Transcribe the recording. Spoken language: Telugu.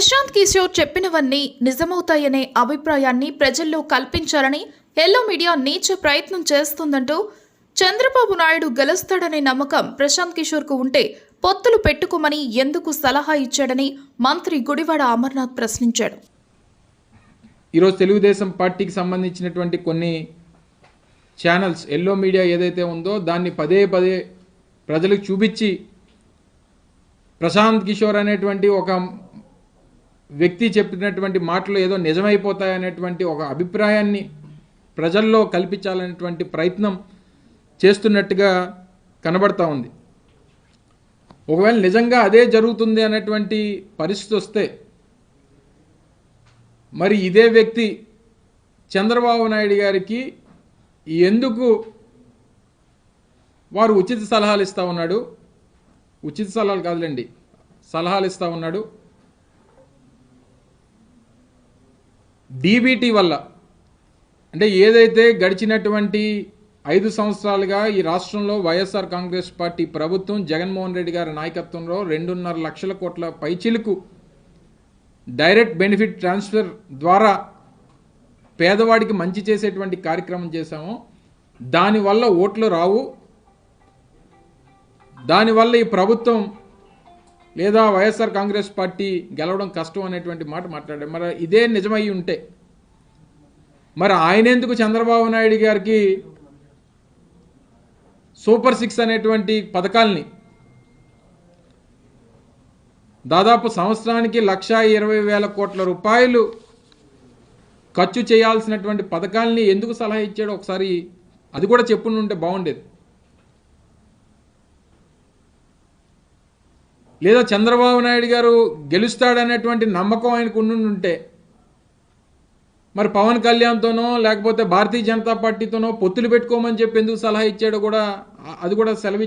ప్రశాంత్ కిషోర్ చెప్పినవన్నీ నిజమవుతాయనే అభిప్రాయాన్ని ప్రజల్లో కల్పించాలని ఎల్లో మీడియా నీచ ప్రయత్నం చేస్తుందంటూ చంద్రబాబు నాయుడు గెలుస్తాడనే నమ్మకం ప్రశాంత్ కిషోర్కు ఉంటే పొత్తులు పెట్టుకోమని ఎందుకు సలహా ఇచ్చాడని మంత్రి గుడివాడ అమర్నాథ్ ప్రశ్నించాడు. ఈరోజు తెలుగుదేశం పార్టీకి సంబంధించినటువంటి కొన్ని ఛానల్స్ ఎల్లో మీడియా ఏదైతే ఉందో దాన్ని పదే పదే ప్రజలకు చూపించి ప్రశాంత్ కిషోర్ అనేటువంటి ఒక వ్యక్తి చెప్పినటువంటి మాటలు ఏదో నిజమైపోతాయనేటువంటి ఒక అభిప్రాయాన్ని ప్రజల్లో కల్పించాలనేటువంటి ప్రయత్నం చేస్తున్నట్టుగా కనబడతా ఉంది. ఒకవేళ నిజంగా అదే జరుగుతుంది అనేటువంటి పరిస్థితి వస్తే మరి ఇదే వ్యక్తి చంద్రబాబు నాయుడు గారికి ఎందుకు వారు ఉచిత సలహాలు ఇస్తూ ఉన్నాడు, ఉచిత సలహాలు కాదులేండి, సలహాలు ఇస్తూ ఉన్నాడు. డీబీటీ వల్ల అంటే ఏదైతే గడిచినటువంటి 5 సంవత్సరాలుగా ఈ రాష్ట్రంలో వైఎస్ఆర్ కాంగ్రెస్ పార్టీ ప్రభుత్వం జగన్మోహన్ రెడ్డి గారి నాయకత్వంలో 2.5 లక్షల కోట్ల పైచిలుకు డైరెక్ట్ బెనిఫిట్ ట్రాన్స్ఫర్ ద్వారా పేదవాడికి మంచి చేసేటువంటి కార్యక్రమం చేశాము. దానివల్ల ఓట్లు రావు, దానివల్ల ఈ ప్రభుత్వం లేదా వైఎస్ఆర్ కాంగ్రెస్ పార్టీ గెలవడం కష్టం అనేటువంటి మాట మాట్లాడారు. మరి ఇదే నిజమై ఉంటే మరి ఆయన ఎందుకు చంద్రబాబు నాయుడు గారికి సూపర్ 6 అనేటువంటి పథకాల్ని దాదాపు సంవత్సరానికి 1,20,000 కోట్ల రూపాయలు ఖర్చు చేయాల్సినటువంటి పథకాల్ని ఎందుకు సలహా ఇచ్చాడో ఒకసారి అది కూడా చెప్పుంటే బాగుండేది. లేదా చంద్రబాబు నాయుడు గారు గెలుస్తాడనేటువంటి నమ్మకం ఆయనకు ఉండుంటే మరి పవన్ కళ్యాణ్తోనో లేకపోతే భారతీయ జనతా పార్టీతోనో పొత్తులు పెట్టుకోమని చెప్పి ఎందుకు సలహా ఇచ్చాడో కూడా అది కూడా సెలవు